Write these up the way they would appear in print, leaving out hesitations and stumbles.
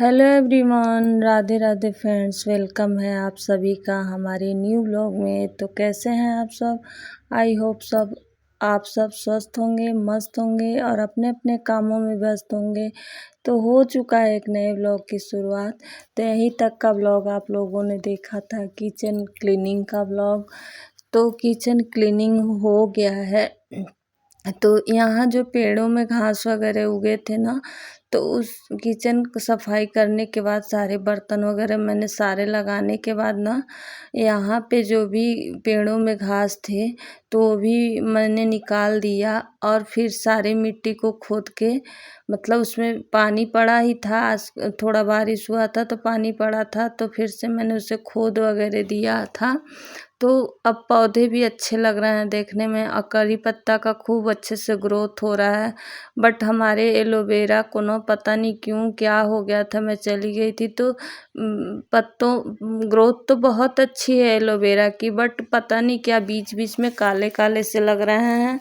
Hello everyone, Radhe Radhe friends. Welcome है आप सभी का हमारे न्यू व्लॉग में। तो कैसे हैं आप सब? आई होप आप सब स्वस्थ होंगे, मस्त होंगे और अपने अपने कामों में व्यस्त होंगे। तो हो चुका है एक नए व्लॉग की शुरुआत। तो यहीं तक का व्लॉग आप लोगों ने देखा था, किचन क्लीनिंग का व्लॉग। तो किचन क्लीनिंग हो गया है। तो यहाँ जो पेड़ों में घास वगैरह उगे थे ना, तो उस किचन को सफाई करने के बाद सारे बर्तन वगैरह मैंने सारे लगाने के बाद ना, यहाँ पे जो भी पेड़ों में घास थे तो वो भी मैंने निकाल दिया। और फिर सारी मिट्टी को खोद के, मतलब उसमें पानी पड़ा ही था, आज थोड़ा बारिश हुआ था तो पानी पड़ा था, तो फिर से मैंने उसे खोद वगैरह दिया था। तो अब पौधे भी अच्छे लग रहे हैं देखने में और करी पत्ता का खूब अच्छे से ग्रोथ हो रहा है। बट हमारे एलोवेरा को ना पता नहीं क्यों क्या हो गया था, मैं चली गई थी तो पत्तों ग्रोथ तो बहुत अच्छी है एलोवेरा की, बट पता नहीं क्या बीच बीच में काले काले से लग रहे हैं।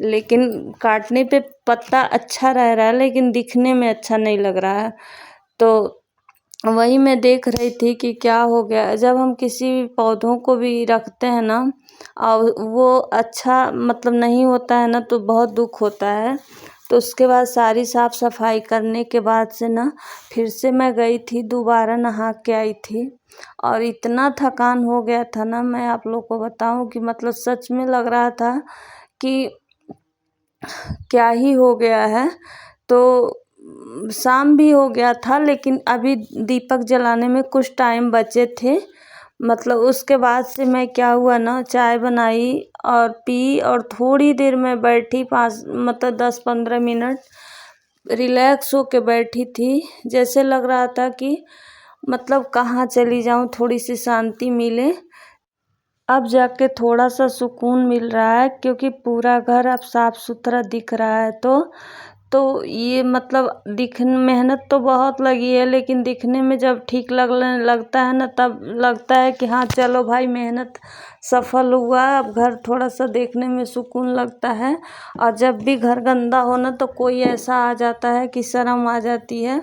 लेकिन काटने पे पत्ता अच्छा रह रहा है लेकिन दिखने में अच्छा नहीं लग रहा है। तो वही मैं देख रही थी कि क्या हो गया। जब हम किसी पौधों को भी रखते हैं ना और वो अच्छा मतलब नहीं होता है ना, तो बहुत दुख होता है। तो उसके बाद सारी साफ सफाई करने के बाद से ना, फिर से मैं गई थी, दोबारा नहा के आई थी। और इतना थकान हो गया था ना, मैं आप लोग को बताऊं कि मतलब सच में लग रहा था कि क्या ही हो गया है। तो शाम भी हो गया था लेकिन अभी दीपक जलाने में कुछ टाइम बचे थे। मतलब उसके बाद से मैं क्या हुआ ना, चाय बनाई और पी और थोड़ी देर मैं बैठी, 10-15 मिनट रिलैक्स होके बैठी थी। जैसे लग रहा था कि मतलब कहाँ चली जाऊँ, थोड़ी सी शांति मिले। अब जाके थोड़ा सा सुकून मिल रहा है क्योंकि पूरा घर अब साफ सुथरा दिख रहा है। तो ये मतलब मेहनत तो बहुत लगी है लेकिन दिखने में जब ठीक लगने लगता है ना, तब लगता है कि हाँ चलो भाई मेहनत सफल हुआ। अब घर थोड़ा सा देखने में सुकून लगता है। और जब भी घर गंदा हो ना, तो कोई ऐसा आ जाता है कि शर्म आ जाती है।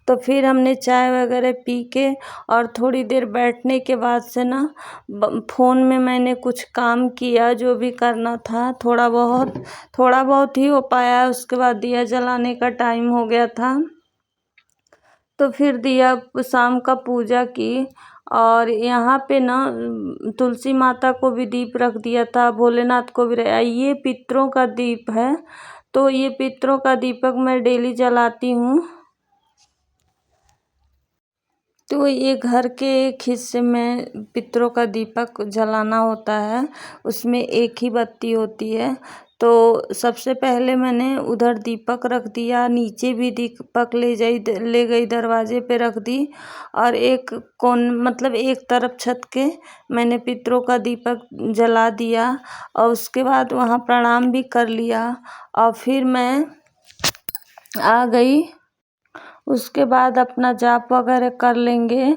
तो फिर हमने चाय वगैरह पी के और थोड़ी देर बैठने के बाद से ना, फ़ोन में मैंने कुछ काम किया, जो भी करना था थोड़ा बहुत ही हो पाया। उसके बाद दिया जलाने का टाइम हो गया था, तो फिर दिया शाम का पूजा की। और यहाँ पे ना तुलसी माता को भी दीप रख दिया था, भोलेनाथ को भी। ये पितरों का दीप है, तो ये पितरों का दीपक मैं डेली जलाती हूँ। तो ये घर के एक हिस्से में पितरों का दीपक जलाना होता है, उसमें एक ही बत्ती होती है। तो सबसे पहले मैंने उधर दीपक रख दिया, नीचे भी दीपक ले गई दरवाजे पे रख दी। और एक तरफ छत के मैंने पितरों का दीपक जला दिया और उसके बाद वहाँ प्रणाम भी कर लिया और फिर मैं आ गई। उसके बाद अपना जाप वगैरह कर लेंगे।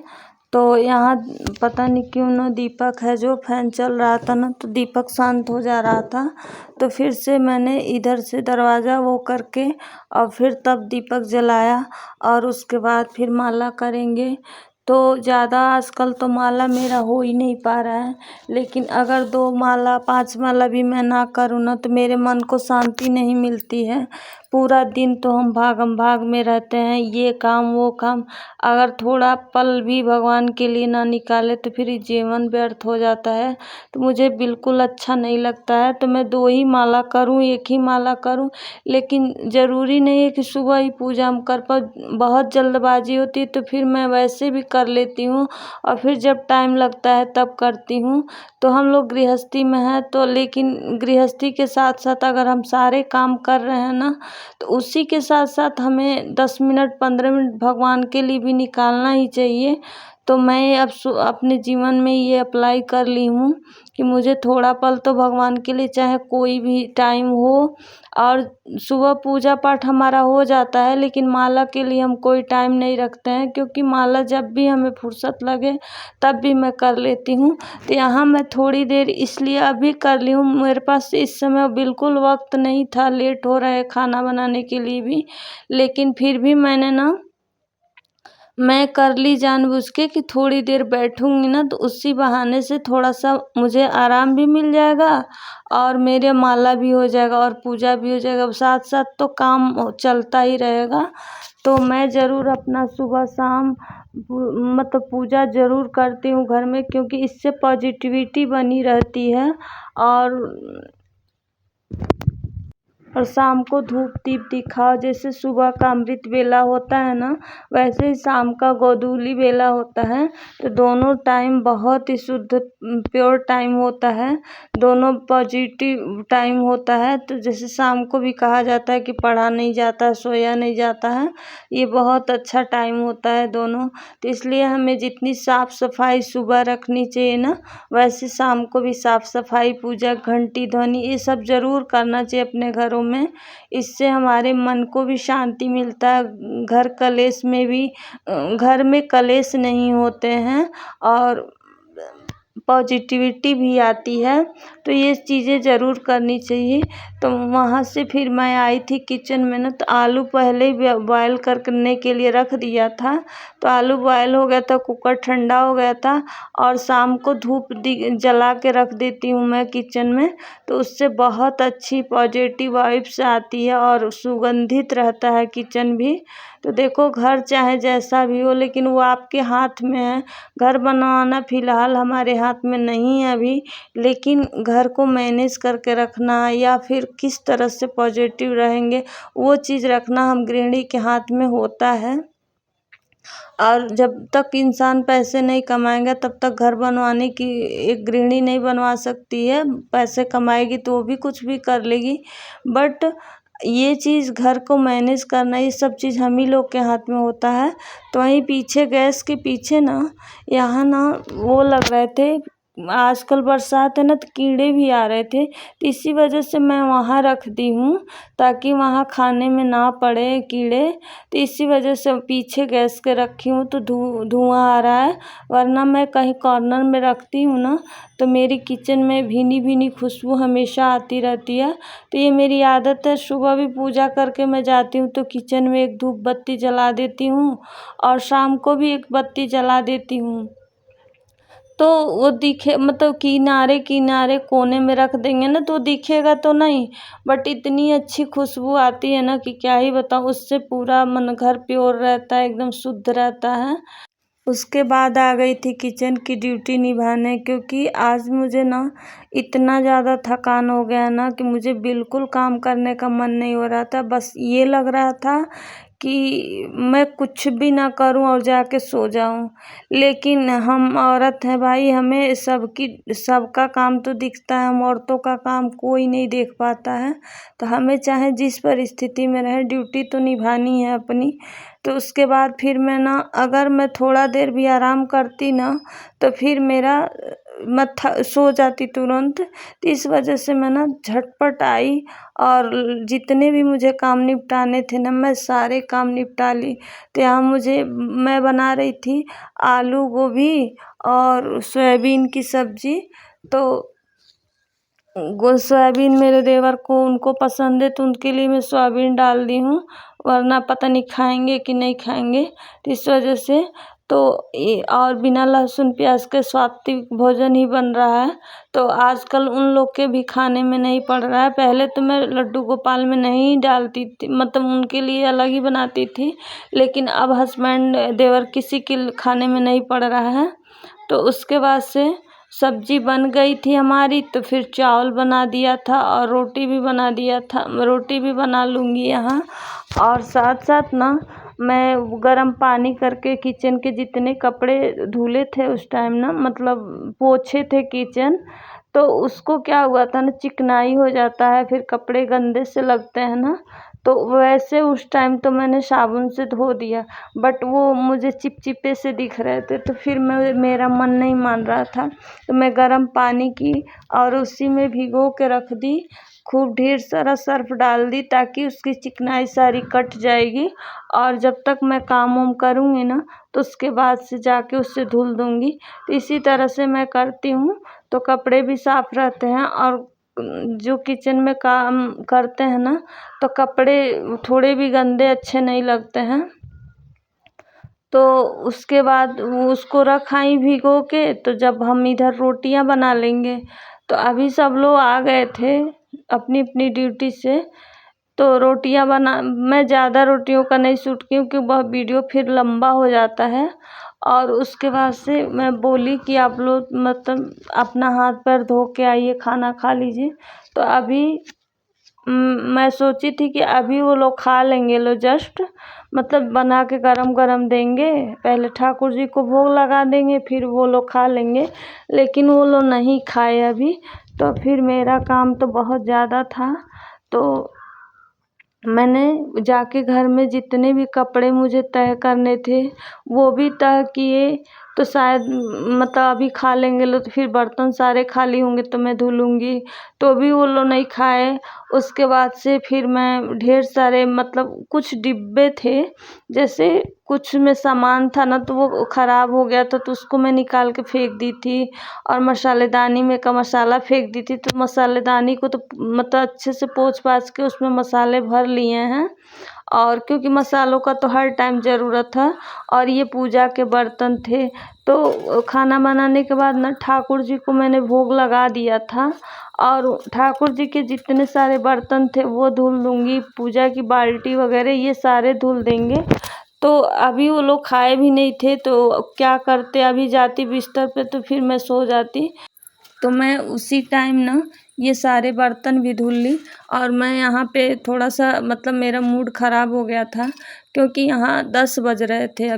तो यहाँ पता नहीं क्यों ना दीपक है, जो फैन चल रहा था ना, तो दीपक शांत हो जा रहा था। तो फिर से मैंने इधर से दरवाज़ा वो करके और फिर तब दीपक जलाया। और उसके बाद फिर माला करेंगे। तो ज़्यादा आजकल तो माला मेरा हो ही नहीं पा रहा है, लेकिन अगर 2 माला 5 माला भी मैं ना करूँ ना, तो मेरे मन को शांति नहीं मिलती है। पूरा दिन तो हम भागम भाग में रहते हैं, ये काम वो काम। अगर थोड़ा पल भी भगवान के लिए ना निकाले तो फिर ये जीवन व्यर्थ हो जाता है। तो मुझे बिल्कुल अच्छा नहीं लगता है। तो मैं 2 ही माला करूं, 1 ही माला करूं, लेकिन ज़रूरी नहीं है कि सुबह ही पूजा हम कर पाऊँ। बहुत जल्दबाजी होती है तो फिर मैं वैसे भी कर लेती हूँ और फिर जब टाइम लगता है तब करती हूँ। तो हम लोग गृहस्थी में हैं, तो लेकिन गृहस्थी के साथ साथ अगर हम सारे काम कर रहे हैं ना, तो उसी के साथ साथ हमें 10 मिनट 15 मिनट भगवान के लिए भी निकालना ही चाहिए। तो मैं अब अपने जीवन में ये अप्लाई कर ली हूँ कि मुझे थोड़ा पल तो भगवान के लिए, चाहे कोई भी टाइम हो। और सुबह पूजा पाठ हमारा हो जाता है, लेकिन माला के लिए हम कोई टाइम नहीं रखते हैं, क्योंकि माला जब भी हमें फुर्सत लगे तब भी मैं कर लेती हूँ। तो यहाँ मैं थोड़ी देर इसलिए अभी कर ली हूँ, मेरे पास इस समय बिल्कुल वक्त नहीं था, लेट हो रहा है खाना बनाने के लिए भी। लेकिन फिर भी मैंने ना मैं कर ली जानबूझ के कि थोड़ी देर बैठूंगी ना तो उसी बहाने से थोड़ा सा मुझे आराम भी मिल जाएगा और मेरे माला भी हो जाएगा और पूजा भी हो जाएगा, साथ साथ तो काम चलता ही रहेगा। तो मैं ज़रूर अपना सुबह शाम मतलब पूजा ज़रूर करती हूँ घर में, क्योंकि इससे पॉजिटिविटी बनी रहती है। और शाम को धूप दीप दिखाओ, जैसे सुबह का अमृत वेला होता है ना, वैसे ही शाम का गोधूली वेला होता है। तो दोनों टाइम बहुत ही शुद्ध प्योर टाइम होता है, दोनों पॉजिटिव टाइम होता है। तो जैसे शाम को भी कहा जाता है कि पढ़ा नहीं जाता, सोया नहीं जाता है, ये बहुत अच्छा टाइम होता है दोनों। तो इसलिए हमें जितनी साफ़ सफाई सुबह रखनी चाहिए ना, वैसे शाम को भी साफ़ सफाई, पूजा, घंटी ध्वनि, ये सब ज़रूर करना चाहिए अपने घरों में। इससे हमारे मन को भी शांति मिलता है, घर में कलेश नहीं होते हैं और पॉजिटिविटी भी आती है। तो ये चीज़ें ज़रूर करनी चाहिए। तो वहाँ से फिर मैं आई थी किचन में ना, तो आलू पहले ही बॉयल करने के लिए रख दिया था। तो आलू बॉयल हो गया था, कुकर ठंडा हो गया था। और शाम को धूप जला के रख देती हूँ मैं किचन में, तो उससे बहुत अच्छी पॉजिटिव वाइब्स आती है और सुगंधित रहता है किचन भी। तो देखो, घर चाहे जैसा भी हो, लेकिन वो आपके हाथ में है। घर बनवाना फ़िलहाल हमारे हाथ में नहीं है अभी, लेकिन घर को मैनेज करके रखना या फिर किस तरह से पॉजिटिव रहेंगे, वो चीज़ रखना हम गृहिणी के हाथ में होता है। और जब तक इंसान पैसे नहीं कमाएगा तब तक घर बनवाने की एक गृहिणी नहीं बनवा सकती है। पैसे कमाएगी तो वो भी कुछ भी कर लेगी, बट ये चीज़ घर को मैनेज करना, ये सब चीज़ हम ही लोग के हाथ में होता है। तो वहीं पीछे गैस के पीछे ना, यहाँ ना वो लग रहे थे, आजकल बरसात है ना तो कीड़े भी आ रहे थे, तो इसी वजह से मैं वहाँ रख दी हूँ ताकि वहाँ खाने में ना पड़े कीड़े। तो इसी वजह से पीछे गैस के रखी हूँ, तो धुआं आ रहा है। वरना मैं कहीं कॉर्नर में रखती हूँ ना, तो मेरी किचन में भीनी भीनी खुशबू हमेशा आती रहती है। तो ये मेरी आदत है, सुबह भी पूजा करके मैं जाती हूँ तो किचन में एक धूप बत्ती जला देती हूँ और शाम को भी एक बत्ती जला देती हूँ। तो वो दिखे, मतलब किनारे किनारे कोने में रख देंगे ना तो दिखेगा तो नहीं, बट इतनी अच्छी खुशबू आती है ना कि क्या ही बताऊँ। उससे पूरा मन घर प्योर रहता है, एकदम शुद्ध रहता है। उसके बाद आ गई थी किचन की ड्यूटी निभाने, क्योंकि आज मुझे ना इतना ज़्यादा थकान हो गया ना कि मुझे बिल्कुल काम करने का मन नहीं हो रहा था। बस ये लग रहा था कि मैं कुछ भी ना करूं और जाके सो जाऊं। लेकिन हम औरत हैं भाई, हमें सबका काम तो दिखता है, हम औरतों का काम कोई नहीं देख पाता है। तो हमें चाहे जिस परिस्थिति में रहे, ड्यूटी तो निभानी है अपनी। तो उसके बाद फिर मैं ना, अगर मैं थोड़ा देर भी आराम करती ना तो फिर मेरा सो जाती तुरंत। तो इस वजह से मैं ना झटपट आई और जितने भी मुझे काम निपटाने थे ना, मैं सारे काम निपटा ली। तो यहाँ मैं बना रही थी आलू गोभी और सोयाबीन की सब्जी। तो सोयाबीन मेरे देवर को, उनको पसंद है, तो उनके लिए मैं सोयाबीन डाल दी हूँ, वरना पता नहीं खाएंगे कि नहीं खाएंगे। तो इस वजह से तो ये, और बिना लहसुन प्याज के सात्विक भोजन ही बन रहा है। तो आजकल उन लोग के भी खाने में नहीं पड़ रहा है। पहले तो मैं लड्डू गोपाल में नहीं डालती थी, मतलब उनके लिए अलग ही बनाती थी, लेकिन अब हस्बैंड देवर किसी के खाने में नहीं पड़ रहा है। तो उसके बाद से सब्जी बन गई थी हमारी, तो फिर चावल बना दिया था और रोटी भी बना दिया था, रोटी भी बना लूँगी यहाँ। और साथ साथ ना मैं गर्म पानी करके किचन के जितने कपड़े धुले थे उस टाइम ना, मतलब पोछे थे किचन, तो उसको क्या हुआ था ना, चिकनाई हो जाता है, फिर कपड़े गंदे से लगते हैं ना। तो वैसे उस टाइम तो मैंने साबुन से धो दिया, बट वो मुझे चिपचिपे से दिख रहे थे, तो फिर मेरा मन नहीं मान रहा था। तो मैं गर्म पानी की और उसी में भिगो के रख दी, खूब ढेर सारा सर्फ डाल दी ताकि उसकी चिकनाई सारी कट जाएगी। और जब तक मैं काम वाम करूँगी ना, तो उसके बाद से जाके उससे धुल दूँगी। तो इसी तरह से मैं करती हूँ, तो कपड़े भी साफ़ रहते हैं। और जो किचन में काम करते हैं ना, तो कपड़े थोड़े भी गंदे अच्छे नहीं लगते हैं। तो उसके बाद उसको रख आई भिगो के। तो जब हम इधर रोटियां बना लेंगे, तो अभी सब लोग आ गए थे अपनी अपनी ड्यूटी से। तो रोटियां बना, मैं ज़्यादा रोटियों का नहीं शूट की क्योंकि वह वीडियो फिर लंबा हो जाता है। और उसके बाद से मैं बोली कि आप लोग मतलब अपना हाथ पैर धो के आइए, खाना खा लीजिए। तो अभी मैं सोची थी कि अभी वो लोग खा लेंगे, लो जस्ट मतलब बना के गरम गरम देंगे, पहले ठाकुर जी को भोग लगा देंगे, फिर वो लोग खा लेंगे। लेकिन वो लोग नहीं खाए अभी। तो फिर मेरा काम तो बहुत ज़्यादा था। तो मैंने जाके घर में जितने भी कपड़े मुझे तह करने थे वो भी तह किए। तो शायद मतलब अभी खा लेंगे लोग, तो फिर बर्तन सारे खाली होंगे तो मैं धुलूँगी, तो भी वो लोग नहीं खाए। उसके बाद से फिर मैं ढेर सारे मतलब कुछ डिब्बे थे, जैसे कुछ में सामान था ना, तो वो ख़राब हो गया था, तो उसको मैं निकाल के फेंक दी थी। और मसालेदानी में का मसाला फेंक दी थी। तो मसालेदानी को तो मतलब अच्छे से पोंछ पाछ के उसमें मसाले भर लिए हैं। और क्योंकि मसालों का तो हर टाइम ज़रूरत है। और ये पूजा के बर्तन थे। तो खाना बनाने के बाद ना ठाकुर जी को मैंने भोग लगा दिया था। और ठाकुर जी के जितने सारे बर्तन थे वो धुल दूँगी, पूजा की बाल्टी वगैरह ये सारे धुल देंगे। तो अभी वो लोग खाए भी नहीं थे, तो क्या करते, अभी जाती बिस्तर पे तो फिर मैं सो जाती। तो मैं उसी टाइम ना ये सारे बर्तन भी धुल ली। और मैं यहाँ पे थोड़ा सा मतलब मेरा मूड ख़राब हो गया था क्योंकि यहाँ 10 बज रहे थे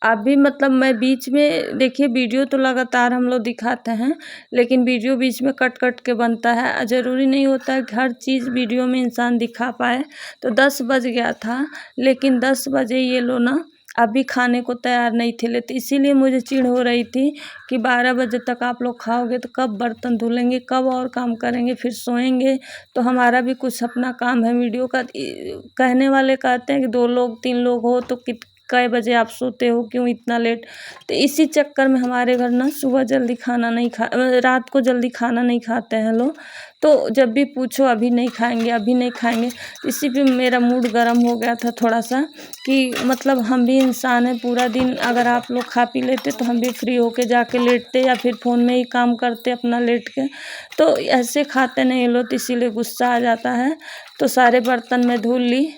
अभी मतलब मैं बीच में देखिए, वीडियो तो लगातार हम लोग दिखाते हैं, लेकिन वीडियो बीच में कट कट के बनता है। ज़रूरी नहीं होता है कि हर चीज़ वीडियो में इंसान दिखा पाए। तो 10 बज गया था, लेकिन 10 बजे ये लोग ना अभी खाने को तैयार नहीं थे लेते, इसीलिए मुझे चिढ़ हो रही थी कि 12 बजे तक आप लोग खाओगे तो कब बर्तन धुलेंगे, कब और काम करेंगे, फिर सोएंगे। तो हमारा भी कुछ अपना काम है वीडियो का। कहने वाले कहते हैं कि 2 लोग 3 लोग हो तो कई बजे आप सोते हो, क्यों इतना लेट। तो इसी चक्कर में हमारे घर ना सुबह जल्दी खाना नहीं रात को जल्दी खाना नहीं खाते हैं लोग। तो जब भी पूछो अभी नहीं खाएंगे, अभी नहीं खाएंगे। इसी पे मेरा मूड गर्म हो गया था थोड़ा सा कि मतलब हम भी इंसान हैं, पूरा दिन अगर आप लोग खा पी लेते तो हम भी फ्री होके जाके लेटते या फिर फ़ोन में ही काम करते अपना लेट के। तो ऐसे खाते नहीं लोग, तो इसीलिए गुस्सा आ जाता है। तो सारे बर्तन मैं धुल ली।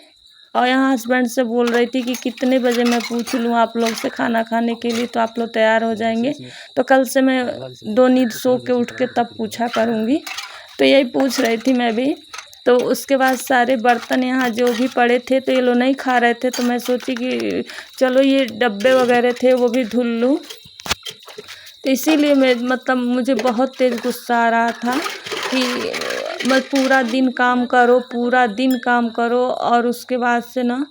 और यहाँ हस्बैंड से बोल रही थी कि कितने बजे मैं पूछ लूँ आप लोग से खाना खाने के लिए, तो आप लोग तैयार हो जाएंगे। तो कल से मैं 2 नींद सो के उठ के तब पूछा करूँगी। तो यही पूछ रही थी मैं भी। तो उसके बाद सारे बर्तन यहाँ जो भी पड़े थे तो ये लोग नहीं खा रहे थे, तो मैं सोची कि चलो ये डब्बे वगैरह थे वो भी धुल लूँ। तो इसीलिए मैं मतलब मुझे बहुत तेज़ गुस्सा आ रहा था कि मैं पूरा दिन काम करो, पूरा दिन काम करो, और उसके बाद से ना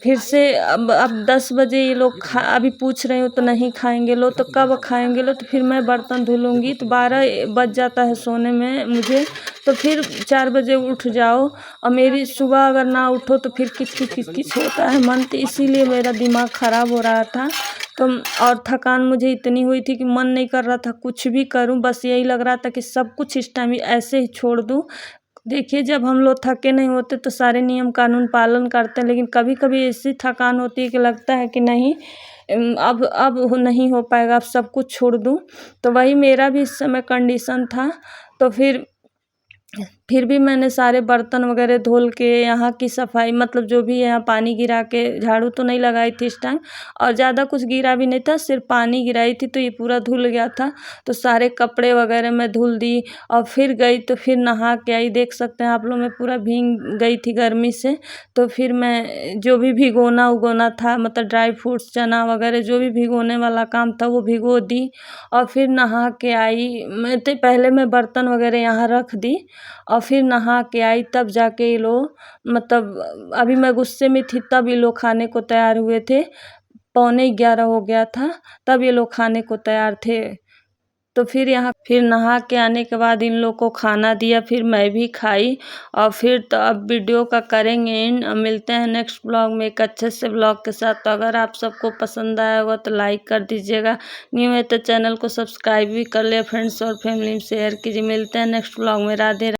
फिर से अब 10 बजे ये लोग अभी पूछ रहे हो तो नहीं खाएंगे लोग, तो कब खाएंगे लोग। तो फिर मैं बर्तन धुलूँगी तो 12 बज जाता है सोने में मुझे। तो फिर 4 बजे उठ जाओ, और मेरी सुबह अगर ना उठो तो फिर किच किच किच किच होता है मन। तो इसीलिए मेरा दिमाग ख़राब हो रहा था। तो और थकान मुझे इतनी हुई थी कि मन नहीं कर रहा था कुछ भी करूं, बस यही लग रहा था कि सब कुछ इस टाइम ऐसे ही छोड़ दूं। देखिए, जब हम लोग थके नहीं होते तो सारे नियम कानून पालन करते हैं, लेकिन कभी कभी ऐसी थकान होती है कि लगता है कि नहीं, अब नहीं हो पाएगा, अब सब कुछ छोड़ दूं। तो वही मेरा भी इस समय कंडीशन था। तो फिर भी मैंने सारे बर्तन वगैरह धुल के यहाँ की सफाई मतलब जो भी है यहाँ पानी गिरा के, झाड़ू तो नहीं लगाई थी इस टाइम, और ज़्यादा कुछ गिरा भी नहीं था, सिर्फ पानी गिराई थी तो ये पूरा धुल गया था। तो सारे कपड़े वगैरह मैं धुल दी और फिर गई, तो फिर नहा के आई। देख सकते हैं आप लोग, मैं पूरा भीग गई थी गर्मी से। तो फिर मैं जो भी भिगोना उगोना था मतलब ड्राई फ्रूट्स चना वगैरह जो भी भिगोने वाला काम था वो भिगो दी। और फिर नहा के आई। मैं तो पहले मैं बर्तन वगैरह यहाँ रख दी और फिर नहा के आई, तब जाके ये लोग मतलब अभी मैं गुस्से में थी तब ये लोग खाने को तैयार हुए थे। 11:45 हो गया था तब ये लोग खाने को तैयार थे। तो फिर नहा के आने के बाद इन लोग को खाना दिया, फिर मैं भी खाई। और फिर तो अब वीडियो का करेंगे एंड, मिलते हैं नेक्स्ट ब्लॉग में एक अच्छे से ब्लॉग के साथ। तो अगर आप सबको पसंद आया होगा तो लाइक कर दीजिएगा, न्यू है तो चैनल को सब्सक्राइब भी कर ले, फ्रेंड्स और फैमिली में शेयर कीजिए। मिलते हैं नेक्स्ट ब्लॉग में। राधे।